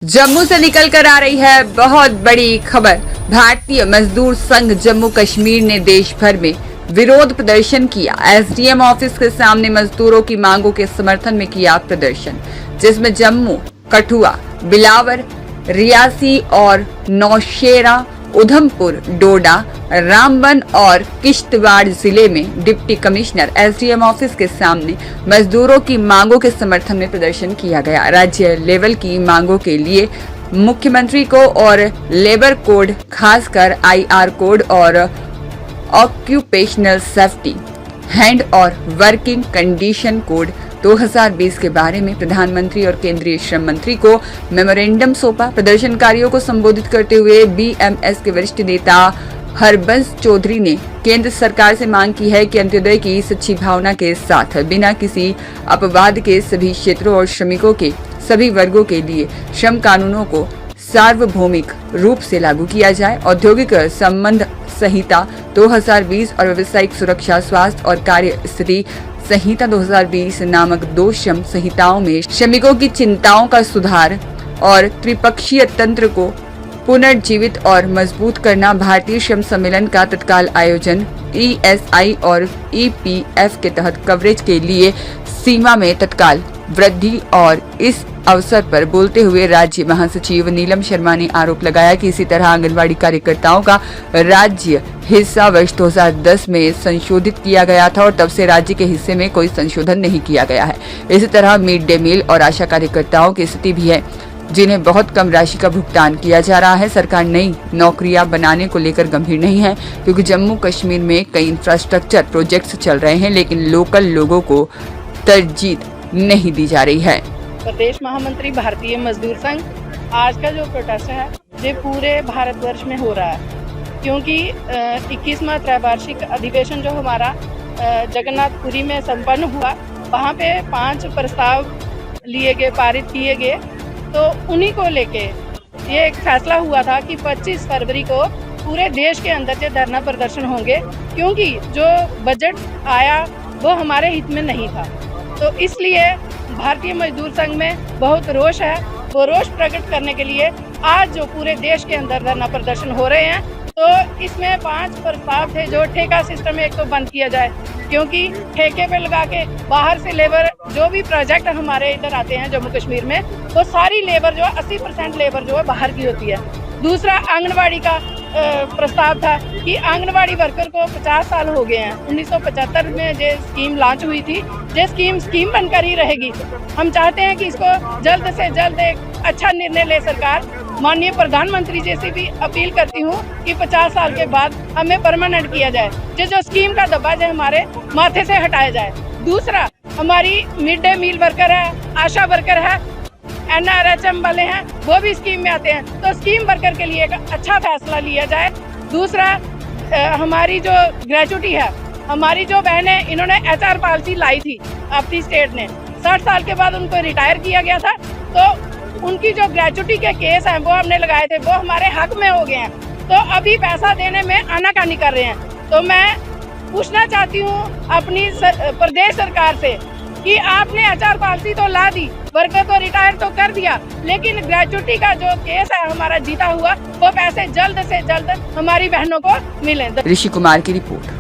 जम्मू से निकल कर आ रही है बहुत बड़ी खबर। भारतीय मजदूर संघ जम्मू कश्मीर ने देश भर में विरोध प्रदर्शन किया। एसडीएम ऑफिस के सामने मजदूरों की मांगों के समर्थन में किया प्रदर्शन, जिसमें जम्मू, कठुआ, बिलावर, रियासी और नौशेरा, उधमपुर, डोडा, रामबन और किश्तवाड़ जिले में डिप्टी कमिश्नर एसडीएम ऑफिस के सामने मजदूरों की मांगों के समर्थन में प्रदर्शन किया गया। राज्य लेवल की मांगों के लिए मुख्यमंत्री को और लेबर कोड, खासकर आईआर कोड और ऑक्यूपेशनल सेफ्टी, हैंड और वर्किंग कंडीशन कोड 2020 के बारे में प्रधानमंत्री और केंद्रीय श्रम मंत्री को मेमोरेंडम सौंपा। प्रदर्शनकारियों को संबोधित करते हुए बीएमएस के वरिष्ठ नेता हरबंस चौधरी ने केंद्र सरकार से मांग की है कि अंत्योदय की सच्ची भावना के साथ बिना किसी अपवाद के सभी क्षेत्रों और श्रमिकों के सभी वर्गों के लिए श्रम कानूनों को सार्वभौमिक रूप से लागू किया जाए। औद्योगिक संबंध संहिता 2020 और व्यावसायिक सुरक्षा, स्वास्थ्य और कार्य स्थिति संहिता 2020 नामक 2 श्रम संहिताओं में श्रमिकों की चिंताओं का सुधार और त्रिपक्षीय तंत्र को पुनर्जीवित और मजबूत करना। भारतीय श्रम सम्मेलन का तत्काल आयोजन, ईएसआई और ईपीएफ के तहत कवरेज के लिए सीमा में तत्काल वृद्धि। और इस अवसर पर बोलते हुए राज्य महासचिव नीलम शर्मा ने आरोप लगाया कि इसी तरह आंगनवाड़ी कार्यकर्ताओं का राज्य हिस्सा वर्ष 2010 में संशोधित किया गया था और तब से राज्य के हिस्से में कोई संशोधन नहीं किया गया है। इसी तरह मिड डे मील और आशा कार्यकर्ताओं की स्थिति भी है, जिन्हें बहुत कम राशि का भुगतान किया जा रहा है। सरकार नई नौकरियां बनाने को लेकर गंभीर नहीं है, क्योंकि जम्मू कश्मीर में कई इंफ्रास्ट्रक्चर प्रोजेक्ट्स चल रहे हैं, लेकिन लोकल लोगों को तरजीह नहीं दी जा रही है। प्रदेश महामंत्री भारतीय मजदूर संघ, आज का जो प्रोटेस्ट है ये पूरे भारतवर्ष में हो रहा है, क्योंकि 21वां त्रैवार्षिक अधिवेशन जो हमारा जगन्नाथपुरी में संपन्न हुआ, वहाँ पे 5 प्रस्ताव लिए गए, पारित किए गए। तो उन्हीं को लेके ये एक फैसला हुआ था कि 25 फरवरी को पूरे देश के अंदर ये धरना प्रदर्शन होंगे, क्योंकि जो बजट आया वो हमारे हित में नहीं था। तो इसलिए भारतीय मजदूर संघ में बहुत रोष है। वो रोष प्रकट करने के लिए आज जो पूरे देश के अंदर धरना प्रदर्शन हो रहे हैं, तो इसमें 5 प्रस्ताव थे। जो ठेका सिस्टम एक तो बंद किया जाए, क्योंकि ठेके पे लगा के बाहर से लेबर, जो भी प्रोजेक्ट हमारे इधर आते हैं जम्मू कश्मीर में, वो सारी लेबर जो है 80% लेबर जो है बाहर की होती है। दूसरा, आंगनवाड़ी का प्रस्ताव था कि आंगनवाड़ी वर्कर को 50 साल हो गए हैं। 1975 में जो स्कीम लॉन्च हुई थी, ये स्कीम बनकर ही रहेगी। हम चाहते हैं कि इसको जल्द से जल्द एक अच्छा निर्णय ले सरकार। माननीय प्रधानमंत्री जी से भी अपील करती हूँ कि 50 साल के बाद हमें परमानेंट किया जाए, जो स्कीम का दबाव है हमारे माथे से हटाया जाए। दूसरा, हमारी मिड डे मील वर्कर है, आशा वर्कर है, एनआरएचएम वाले हैं, वो भी स्कीम में आते हैं। तो स्कीम वर्कर के लिए एक अच्छा फैसला लिया जाए। दूसरा, हमारी जो ग्रेजुटी है, हमारी जो बहनें, इन्होंने एचआर पॉलिसी लाई थी अपनी स्टेट ने, 60 साल के बाद उनको रिटायर किया गया था, तो उनकी जो ग्रेजुटी के केस हैं वो हमने लगाए थे, वो हमारे हक में हो गए हैं। तो अभी पैसा देने में आनाकानी कर रहे हैं। तो मैं पूछना चाहती हूँ अपनी प्रदेश सरकार से कि आपने एचआर पॉलिसी तो ला दी, वर्कर तो रिटायर तो कर दिया, लेकिन ग्रेजुटी का जो केस है हमारा जीता हुआ, वो पैसे जल्द से जल्द हमारी बहनों को मिले। ऋषि कुमार की रिपोर्ट।